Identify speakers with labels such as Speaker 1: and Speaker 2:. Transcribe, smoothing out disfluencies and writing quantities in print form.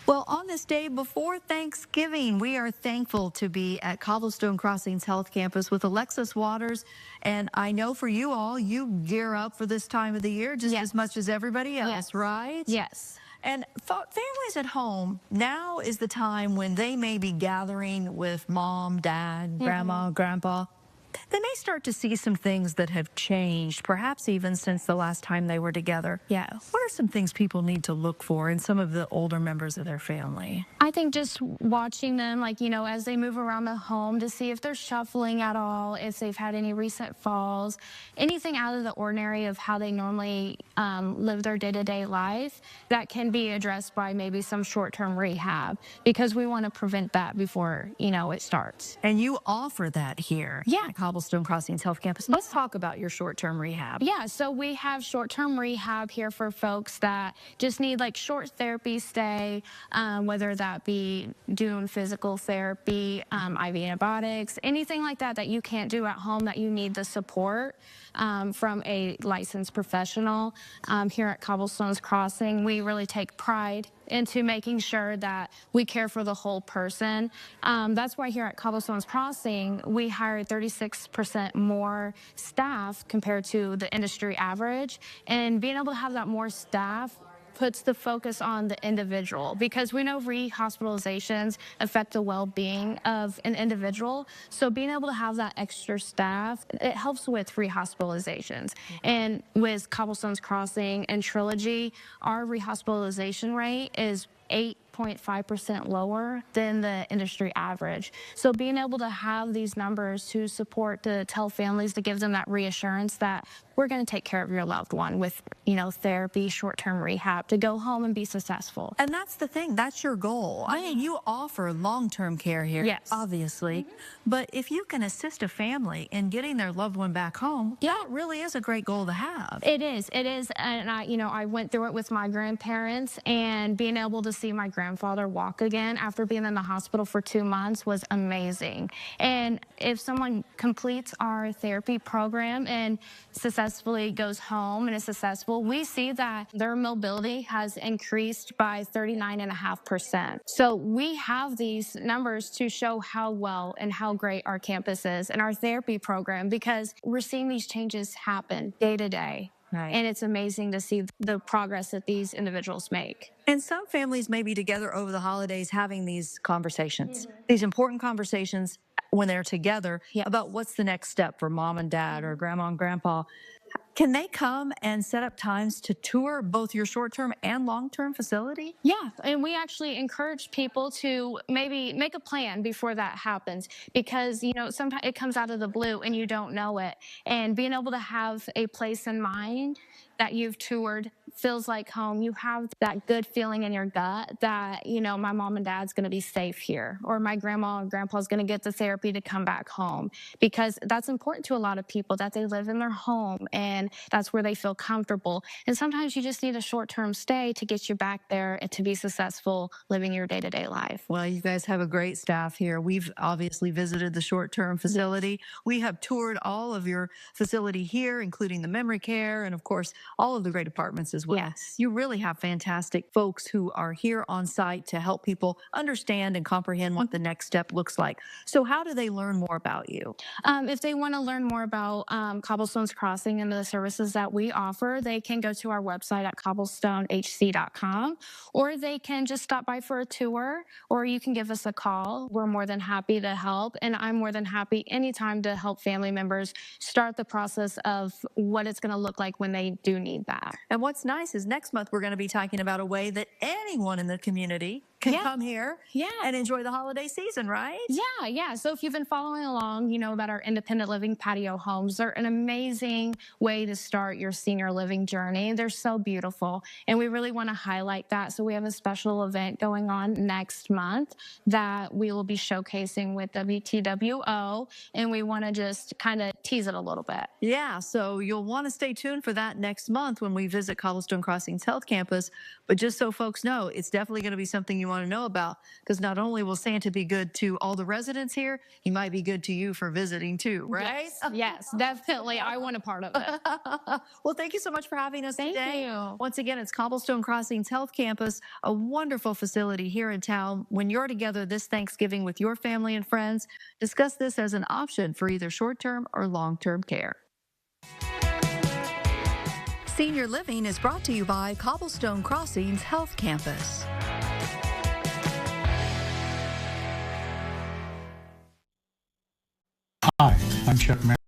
Speaker 1: Well, on this day before Thanksgiving, we are thankful to be at Cobblestone Crossings Health Campus with Alexis Waters. And I know for you all, you gear up for this time of the year just as much as everybody else,
Speaker 2: Yes.
Speaker 1: right?
Speaker 2: Yes.
Speaker 1: And families at home, now is the time when they may be gathering with mom, dad, grandma, grandpa. They may start to see some things that have changed, perhaps even since the last time they were together.
Speaker 2: Yes.
Speaker 1: What are some things people need to look for in some of the older members of their family?
Speaker 2: I think just watching them, like, as they move around the home to see if they're shuffling at all, if they've had any recent falls, anything out of the ordinary of how they normally live their day-to-day life, that can be addressed by maybe some short-term rehab, because we want to prevent that before, it starts.
Speaker 1: And you offer that here
Speaker 2: Yeah.
Speaker 1: at Cobblestone Crossings Health Campus. Let's talk about your short-term rehab.
Speaker 2: Yeah, so we have short-term rehab here for folks that just need like short therapy stay, whether that be doing physical therapy, IV antibiotics, anything like that that you can't do at home that you need the support from a licensed professional. Here at Cobblestone's Crossing, we really take pride into making sure that we care for the whole person. That's why here at Cobblestone's Crossing, we hired 36% more staff compared to the industry average. And being able to have that more staff puts the focus on the individual, because we know rehospitalizations affect the well-being of an individual. So being able to have that extra staff, it helps with rehospitalizations. And with Cobblestone's Crossing and Trilogy, our rehospitalization rate is 8.5% lower than the industry average. So being able to have these numbers to support, to tell families, to give them that reassurance that we're going to take care of your loved one with, therapy, short-term rehab, to go home and be successful.
Speaker 1: And that's the thing. That's your goal. I mean, you offer long-term care here,
Speaker 2: Yes.
Speaker 1: obviously. But if you can assist a family in getting their loved one back home, that really is a great goal to have.
Speaker 2: It is. It is. And I went through it with my grandparents, and being able to see my grandfather walk again after being in the hospital for 2 months was amazing. And if someone completes our therapy program and successfully goes home and is successful, we see that their mobility has increased by 39.5%. So we have these numbers to show how well and how great our campus is and our therapy program, because we're seeing these changes happen day to day.
Speaker 1: Right.
Speaker 2: And it's amazing to see the progress that these individuals make.
Speaker 1: And some families may be together over the holidays having these conversations, these important conversations when they're together about what's the next step for mom and dad or grandma and grandpa. Can they come and set up times to tour both your short-term and long-term facility?
Speaker 2: Yeah, and we actually encourage people to maybe make a plan before that happens, because, sometimes it comes out of the blue and you don't know it. And being able to have a place in mind that you've toured feels like home. You have that good feeling in your gut that, my mom and dad's going to be safe here, or my grandma and grandpa's going to get the therapy to come back home, because that's important to a lot of people, that they live in their home and that's where they feel comfortable. And sometimes you just need a short-term stay to get you back there and to be successful living your day-to-day life.
Speaker 1: Well, you guys have a great staff here. We've obviously visited the short-term facility. We have toured all of your facility here, including the memory care and, of course, all of the great apartments as well.
Speaker 2: Yes.
Speaker 1: You really have fantastic folks who are here on site to help people understand and comprehend what the next step looks like. So how do they learn more about you?
Speaker 2: If they want to learn more about Cobblestone's Crossing and the services that we offer, they can go to our website at cobblestonehc.com, or they can just stop by for a tour, or you can give us a call. We're more than happy to help, and I'm more than happy anytime to help family members start the process of what it's going to look like when they do need that.
Speaker 1: And what's nice is next month we're going to be talking about a way that anyone in the community can come here and enjoy the holiday season, right?
Speaker 2: Yeah. So if you've been following along, you know about our independent living patio homes. They're an amazing way to start your senior living journey. They're so beautiful, and we really want to highlight that. So we have a special event going on next month that we will be showcasing with WTWO, and we want to just kind of tease it a little bit.
Speaker 1: Yeah, so you'll want to stay tuned for that next month when we visit Cobblestone Crossings Health Campus. But just so folks know, it's definitely going to be something you you want to know about, because not only will Santa be good to all the residents here, he might be good to you for visiting too, right?
Speaker 2: Yes, definitely. I want a part of it.
Speaker 1: Well, thank you so much for having us
Speaker 2: Thank
Speaker 1: today.
Speaker 2: you.
Speaker 1: Once again, it's Cobblestone Crossings Health Campus, a wonderful facility here in town. When you're together this Thanksgiving with your family and friends, discuss this as an option for either short-term or long-term care. Senior Living is brought to you by Cobblestone Crossings Health Campus.
Speaker 3: Hi, I'm Chuck